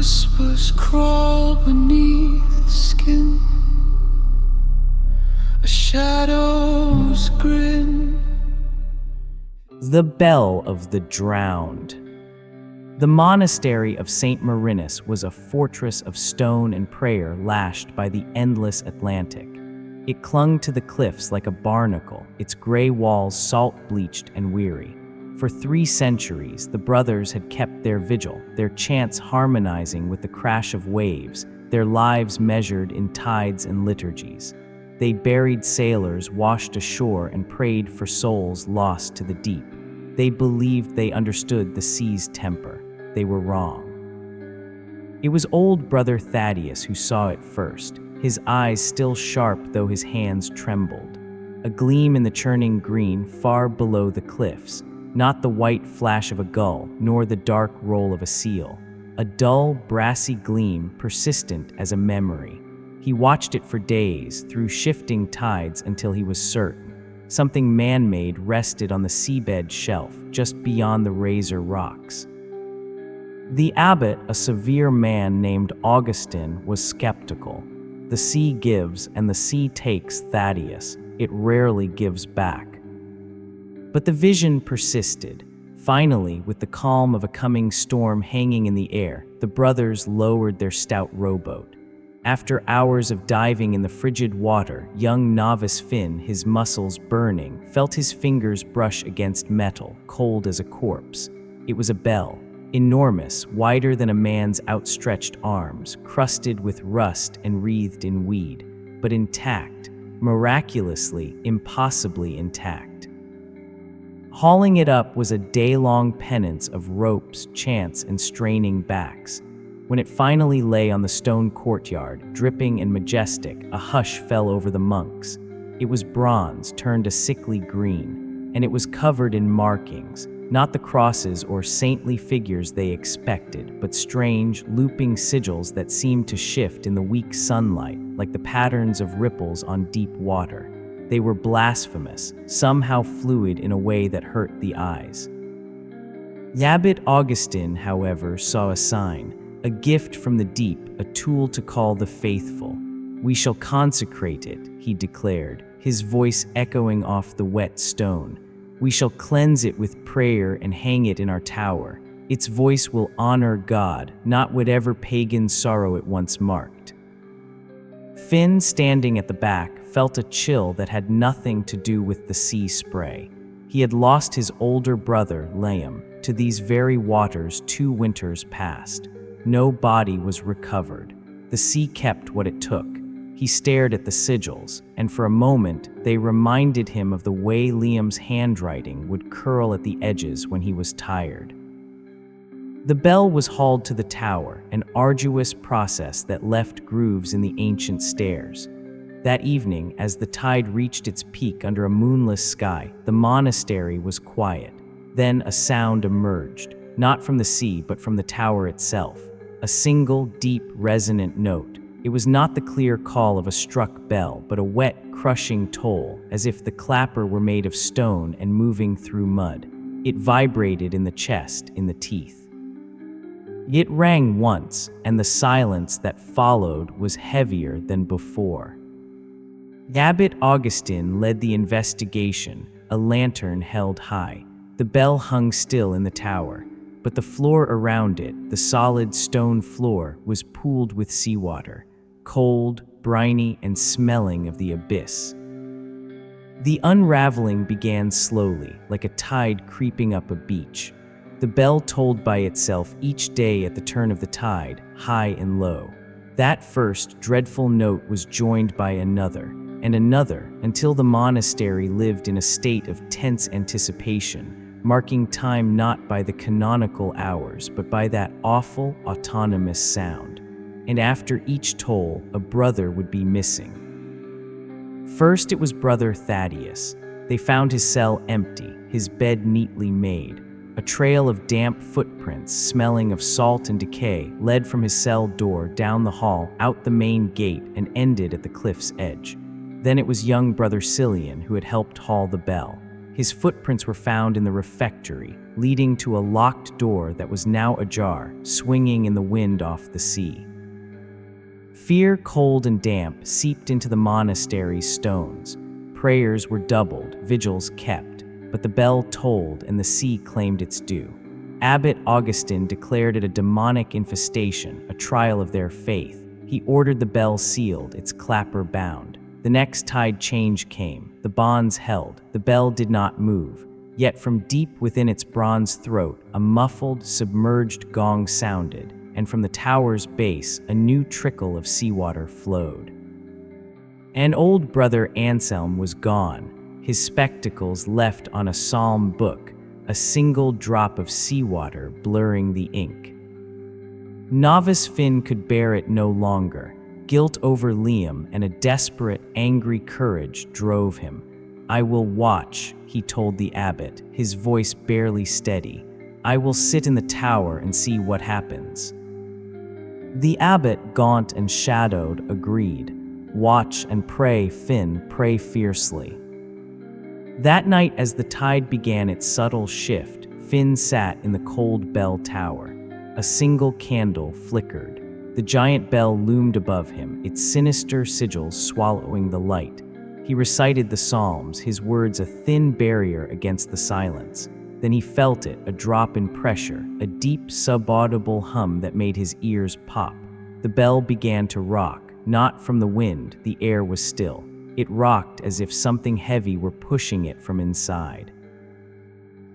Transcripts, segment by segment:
whispers crawl beneath the skin, a shadow's grin. The Bell of the Drowned. The monastery of St. Marinus was a fortress of stone and prayer lashed by the endless Atlantic. It clung to the cliffs like a barnacle, its gray walls salt-bleached and weary. For 3 centuries, the brothers had kept their vigil, their chants harmonizing with the crash of waves, their lives measured in tides and liturgies. They buried sailors washed ashore and prayed for souls lost to the deep. They believed they understood the sea's temper. They were wrong. It was old brother Thaddeus who saw it first, his eyes still sharp though his hands trembled. A gleam in the churning green far below the cliffs, not the white flash of a gull, nor the dark roll of a seal. A dull, brassy gleam, persistent as a memory. He watched it for days, through shifting tides, until he was certain. Something man-made rested on the seabed shelf, just beyond the razor rocks. The abbot, a severe man named Augustine, was skeptical. The sea gives and the sea takes, Thaddeus. It rarely gives back. But the vision persisted. Finally, with the calm of a coming storm hanging in the air, the brothers lowered their stout rowboat. After hours of diving in the frigid water, young novice Finn, his muscles burning, felt his fingers brush against metal, cold as a corpse. It was a bell, enormous, wider than a man's outstretched arms, crusted with rust and wreathed in weed, but intact, miraculously, impossibly intact. Hauling it up was a day-long penance of ropes, chants, and straining backs. When it finally lay on the stone courtyard, dripping and majestic, a hush fell over the monks. It was bronze turned a sickly green, and it was covered in markings, not the crosses or saintly figures they expected, but strange, looping sigils that seemed to shift in the weak sunlight, like the patterns of ripples on deep water. They were blasphemous, somehow fluid in a way that hurt the eyes. Abbot Augustine, however, saw a sign, a gift from the deep, a tool to call the faithful. "We shall consecrate it," he declared, his voice echoing off the wet stone. "We shall cleanse it with prayer and hang it in our tower. Its voice will honor God, not whatever pagan sorrow it once marked." Finn, standing at the back, felt a chill that had nothing to do with the sea spray. He had lost his older brother, Liam, to these very waters 2 winters past. No body was recovered. The sea kept what it took. He stared at the sigils, and for a moment they reminded him of the way Liam's handwriting would curl at the edges when he was tired. The bell was hauled to the tower, an arduous process that left grooves in the ancient stairs. That evening, as the tide reached its peak under a moonless sky, the monastery was quiet. Then a sound emerged, not from the sea but from the tower itself. A single, deep, resonant note. It was not the clear call of a struck bell, but a wet, crushing toll, as if the clapper were made of stone and moving through mud. It vibrated in the chest, in the teeth. It rang once, and the silence that followed was heavier than before. Abbot Augustine led the investigation, a lantern held high. The bell hung still in the tower, but the floor around it, the solid stone floor, was pooled with seawater, cold, briny, and smelling of the abyss. The unraveling began slowly, like a tide creeping up a beach. The bell tolled by itself each day at the turn of the tide, high and low. That first dreadful note was joined by another, and another, until the monastery lived in a state of tense anticipation, marking time not by the canonical hours, but by that awful, autonomous sound. And after each toll, a brother would be missing. First it was brother Thaddeus. They found his cell empty, his bed neatly made. A trail of damp footprints, smelling of salt and decay, led from his cell door down the hall, out the main gate, and ended at the cliff's edge. Then it was young brother Cillian who had helped haul the bell. His footprints were found in the refectory, leading to a locked door that was now ajar, swinging in the wind off the sea. Fear, cold and damp, seeped into the monastery's stones. Prayers were doubled, vigils kept, but the bell tolled and the sea claimed its due. Abbot Augustine declared it a demonic infestation, a trial of their faith. He ordered the bell sealed, its clapper bound. The next tide change came. The bonds held. The bell did not move. Yet from deep within its bronze throat, a muffled, submerged gong sounded, and from the tower's base, a new trickle of seawater flowed. And old brother Anselm was gone, his spectacles left on a psalm book, a single drop of seawater blurring the ink. Novice Finn could bear it no longer. Guilt over Liam and a desperate, angry courage drove him. "I will watch," he told the abbot, his voice barely steady. "I will sit in the tower and see what happens." The abbot, gaunt and shadowed, agreed. "Watch and pray, Finn, pray fiercely." That night, as the tide began its subtle shift, Finn sat in the cold bell tower. A single candle flickered. The giant bell loomed above him, its sinister sigils swallowing the light. He recited the Psalms, his words a thin barrier against the silence. Then he felt it, a drop in pressure, a deep, subaudible hum that made his ears pop. The bell began to rock, not from the wind, the air was still. It rocked as if something heavy were pushing it from inside.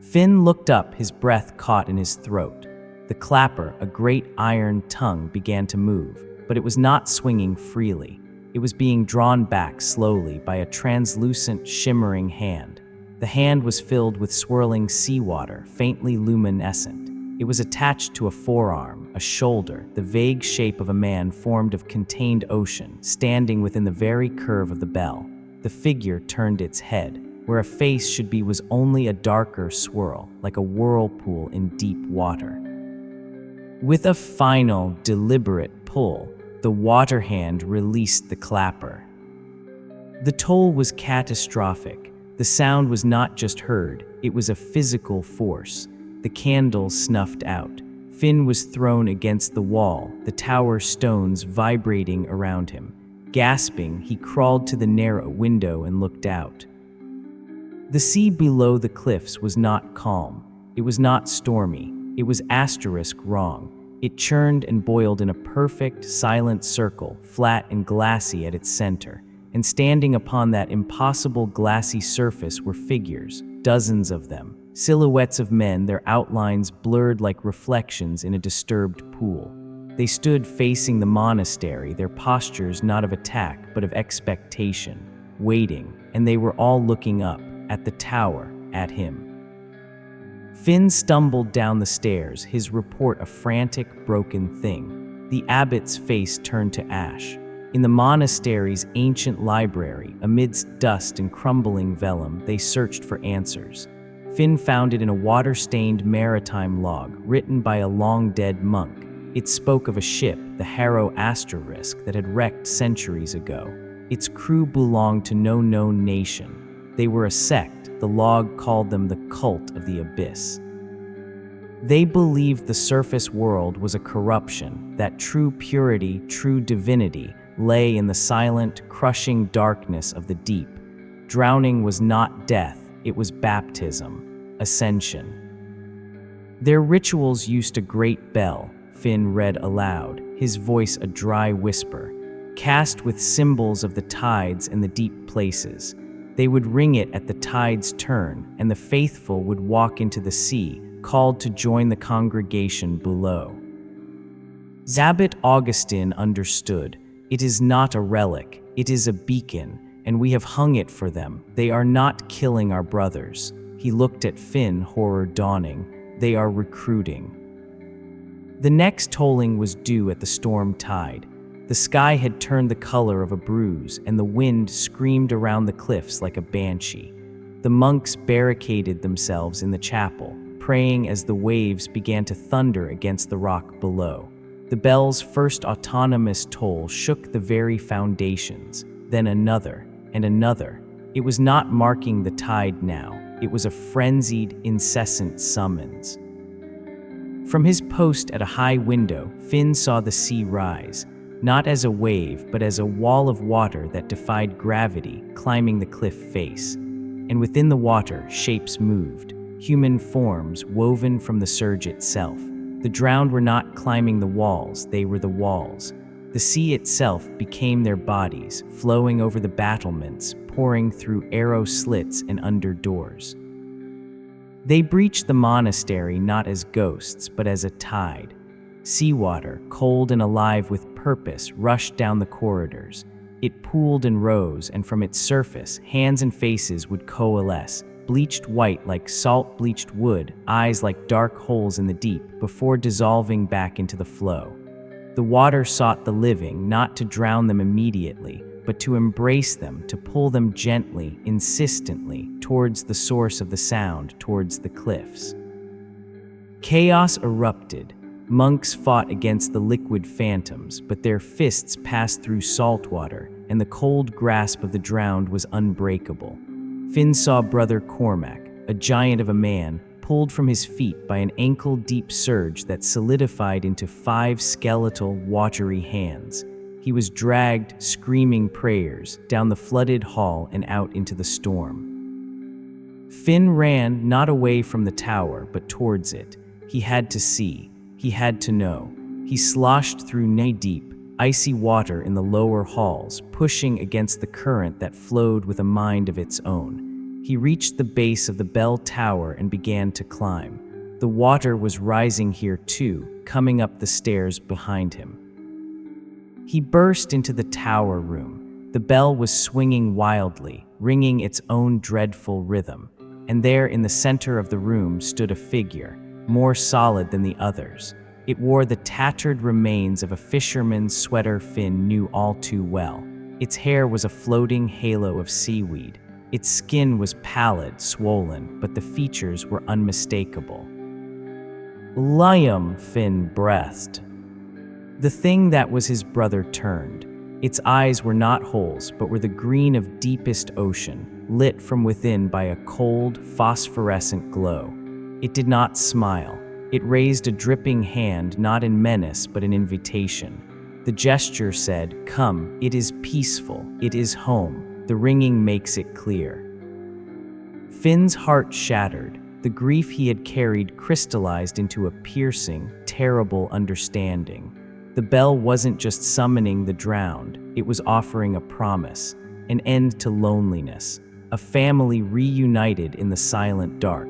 Finn looked up, his breath caught in his throat. The clapper, a great iron tongue, began to move, but it was not swinging freely. It was being drawn back slowly by a translucent, shimmering hand. The hand was filled with swirling seawater, faintly luminescent. It was attached to a forearm, a shoulder, the vague shape of a man formed of contained ocean, standing within the very curve of the bell. The figure turned its head. Where a face should be was only a darker swirl, like a whirlpool in deep water. With a final, deliberate pull, the water hand released the clapper. The toll was catastrophic. The sound was not just heard, it was a physical force. The candle snuffed out. Finn was thrown against the wall, the tower stones vibrating around him. Gasping, he crawled to the narrow window and looked out. The sea below the cliffs was not calm. It was not stormy. It was asterisk wrong. It churned and boiled in a perfect, silent circle, flat and glassy at its center. And standing upon that impossible glassy surface were figures, dozens of them, silhouettes of men, their outlines blurred like reflections in a disturbed pool. They stood facing the monastery, their postures not of attack but of expectation, waiting, and they were all looking up, at the tower, at him. Finn stumbled down the stairs, his report a frantic, broken thing. The abbot's face turned to ash. In the monastery's ancient library, amidst dust and crumbling vellum, they searched for answers. Finn found it in a water-stained maritime log, written by a long-dead monk. It spoke of a ship, the Harrow Asterisk, that had wrecked centuries ago. Its crew belonged to no known nation. They were a sect. The log called them the cult of the abyss. They believed the surface world was a corruption, that true purity, true divinity, lay in the silent, crushing darkness of the deep. Drowning was not death, it was baptism, ascension. Their rituals used a great bell, Finn read aloud, his voice a dry whisper, cast with symbols of the tides and the deep places. They would ring it at the tide's turn, and the faithful would walk into the sea, called to join the congregation below. Abbot Augustine understood. It is not a relic, it is a beacon, and we have hung it for them. They are not killing our brothers. He looked at Finn, horror dawning. They are recruiting. The next tolling was due at the storm tide. The sky had turned the color of a bruise, and the wind screamed around the cliffs like a banshee. The monks barricaded themselves in the chapel, praying as the waves began to thunder against the rock below. The bell's first autonomous toll shook the very foundations, then another and another. It was not marking the tide now. It was a frenzied, incessant summons. From his post at a high window, Finn saw the sea rise, not as a wave, but as a wall of water that defied gravity, climbing the cliff face. And within the water, shapes moved, human forms woven from the surge itself. The drowned were not climbing the walls, they were the walls. The sea itself became their bodies, flowing over the battlements, pouring through arrow slits and under doors. They breached the monastery not as ghosts, but as a tide. Seawater, cold and alive with purpose, rushed down the corridors. It pooled and rose, and from its surface, hands and faces would coalesce, bleached white like salt-bleached wood, eyes like dark holes in the deep, before dissolving back into the flow. The water sought the living, not to drown them immediately, but to embrace them, to pull them gently, insistently, towards the source of the sound, towards the cliffs. Chaos erupted. Monks fought against the liquid phantoms, but their fists passed through salt water, and the cold grasp of the drowned was unbreakable. Finn saw Brother Cormac, a giant of a man, pulled from his feet by an ankle-deep surge that solidified into 5 skeletal, watery hands. He was dragged, screaming prayers, down the flooded hall and out into the storm. Finn ran not away from the tower, but towards it. He had to see. He had to know. He sloshed through knee-deep, icy water in the lower halls, pushing against the current that flowed with a mind of its own. He reached the base of the bell tower and began to climb. The water was rising here too, coming up the stairs behind him. He burst into the tower room. The bell was swinging wildly, ringing its own dreadful rhythm. And there in the center of the room stood a figure, more solid than the others. It wore the tattered remains of a fisherman's sweater Finn knew all too well. Its hair was a floating halo of seaweed. Its skin was pallid, swollen, but the features were unmistakable. Liam, Finn breathed. The thing that was his brother turned. Its eyes were not holes, but were the green of deepest ocean, lit from within by a cold, phosphorescent glow. It did not smile. It raised a dripping hand, not in menace, but in invitation. The gesture said, "Come, it is peaceful, it is home. The ringing makes it clear." Finn's heart shattered. The grief he had carried crystallized into a piercing, terrible understanding. The bell wasn't just summoning the drowned, it was offering a promise, an end to loneliness, a family reunited in the silent dark.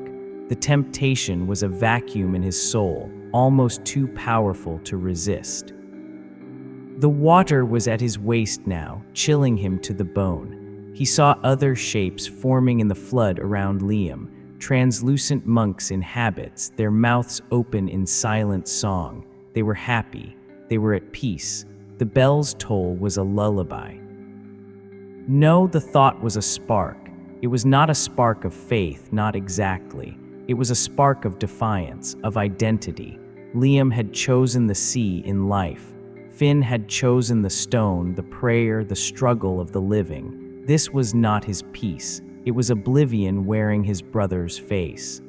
The temptation was a vacuum in his soul, almost too powerful to resist. The water was at his waist now, chilling him to the bone. He saw other shapes forming in the flood around Liam, translucent monks in habits, their mouths open in silent song. They were happy. They were at peace. The bell's toll was a lullaby. No, the thought was a spark. It was not a spark of faith, not exactly. It was a spark of defiance, of identity. Liam had chosen the sea in life. Finn had chosen the stone, the prayer, the struggle of the living. This was not his peace. It was oblivion wearing his brother's face.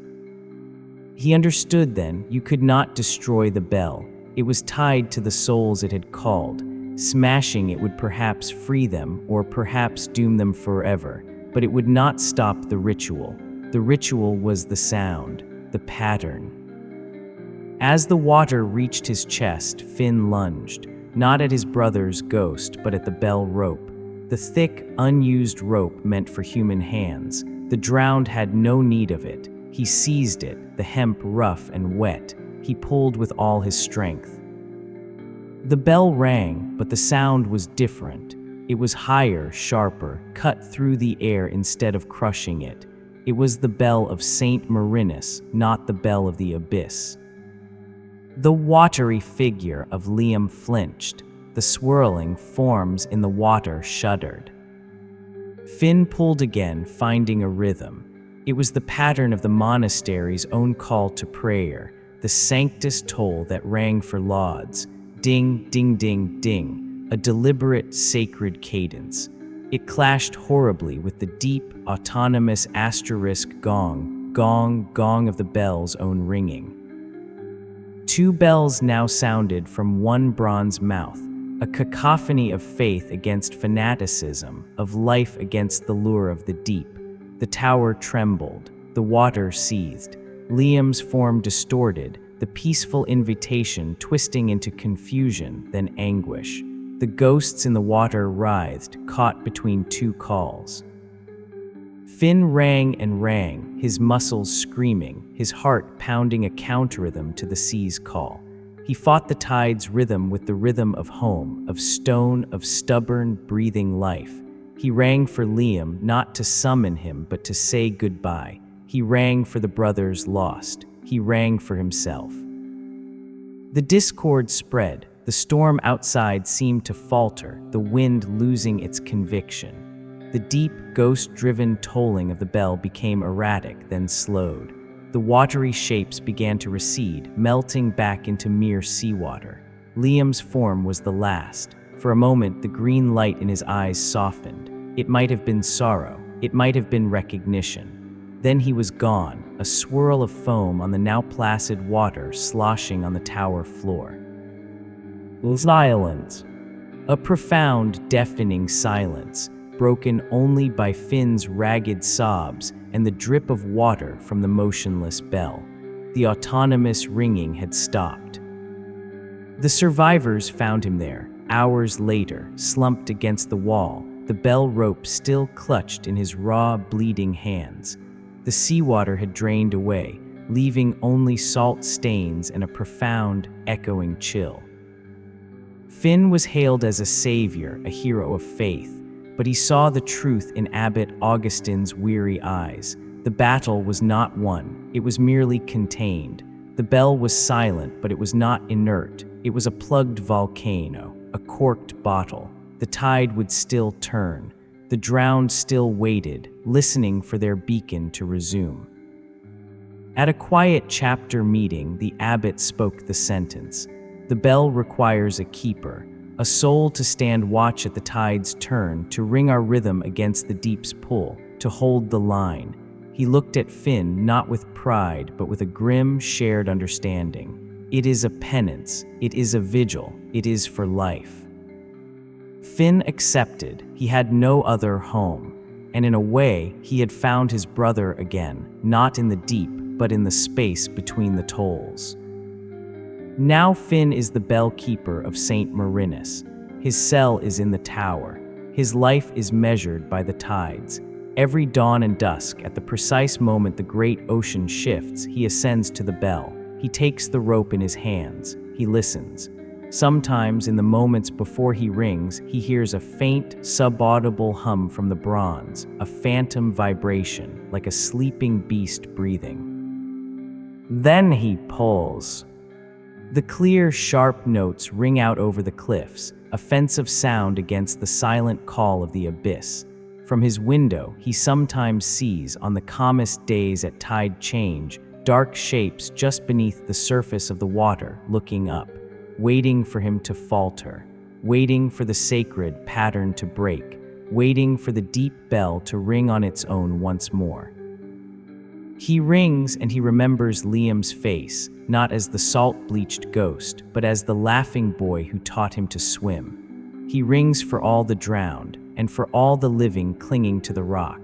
He understood then, you could not destroy the bell. It was tied to the souls it had called. Smashing it would perhaps free them, or perhaps doom them forever, but it would not stop the ritual. The ritual was the sound, the pattern. As the water reached his chest, Finn lunged, not at his brother's ghost, but at the bell rope. The thick, unused rope meant for human hands. The drowned had no need of it. He seized it, the hemp rough and wet. He pulled with all his strength. The bell rang, but the sound was different. It was higher, sharper, cut through the air instead of crushing it. It was the bell of Saint Marinus, not the bell of the abyss. The watery figure of Liam flinched. The swirling forms in the water shuddered. Finn pulled again, finding a rhythm. It was the pattern of the monastery's own call to prayer, the sanctus toll that rang for lauds. Ding, ding, ding, ding, a deliberate, sacred cadence. It clashed horribly with the deep, autonomous asterisk gong of the bell's own ringing. Two bells now sounded from one bronze mouth, a cacophony of faith against fanaticism, of life against the lure of the deep. The tower trembled, the water seethed, Liam's form distorted, the peaceful invitation twisting into confusion, then anguish. The ghosts in the water writhed, caught between two calls. Finn rang and rang, his muscles screaming, his heart pounding a counter-rhythm to the sea's call. He fought the tide's rhythm with the rhythm of home, of stone, of stubborn, breathing life. He rang for Liam, not to summon him, but to say goodbye. He rang for the brothers lost. He rang for himself. The discord spread. The storm outside seemed to falter, the wind losing its conviction. The deep, ghost-driven tolling of the bell became erratic, then slowed. The watery shapes began to recede, melting back into mere seawater. Liam's form was the last. For a moment, the green light in his eyes softened. It might have been sorrow. It might have been recognition. Then he was gone, a swirl of foam on the now placid water sloshing on the tower floor. Silence. A profound, deafening silence, broken only by Finn's ragged sobs and the drip of water from the motionless bell. The autonomous ringing had stopped. The survivors found him there, hours later, slumped against the wall, the bell rope still clutched in his raw, bleeding hands. The seawater had drained away, leaving only salt stains and a profound, echoing chill. Finn was hailed as a savior, a hero of faith, but he saw the truth in Abbot Augustine's weary eyes. The battle was not won, it was merely contained. The bell was silent, but it was not inert. It was a plugged volcano, a corked bottle. The tide would still turn. The drowned still waited, listening for their beacon to resume. At a quiet chapter meeting, the abbot spoke the sentence. The bell requires a keeper, a soul to stand watch at the tide's turn, to ring our rhythm against the deep's pull, to hold the line. He looked at Finn not with pride, but with a grim, shared understanding. It is a penance, it is a vigil, it is for life. Finn accepted. He had no other home, and in a way, he had found his brother again, not in the deep, but in the space between the tolls. Now Finn is the bell-keeper of St. Marinus. His cell is in the tower. His life is measured by the tides. Every dawn and dusk, at the precise moment the great ocean shifts, he ascends to the bell. He takes the rope in his hands. He listens. Sometimes, in the moments before he rings, he hears a faint, subaudible hum from the bronze, a phantom vibration, like a sleeping beast breathing. Then he pulls. The clear, sharp notes ring out over the cliffs, offensive sound against the silent call of the abyss. From his window, he sometimes sees, on the calmest days at tide change, dark shapes just beneath the surface of the water, looking up, waiting for him to falter, waiting for the sacred pattern to break, waiting for the deep bell to ring on its own once more. He rings and he remembers Liam's face, not as the salt-bleached ghost, but as the laughing boy who taught him to swim. He rings for all the drowned, and for all the living clinging to the rock.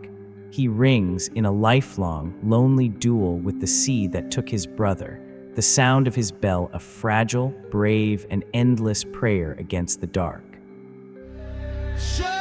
He rings in a lifelong, lonely duel with the sea that took his brother, the sound of his bell a fragile, brave, and endless prayer against the dark. Show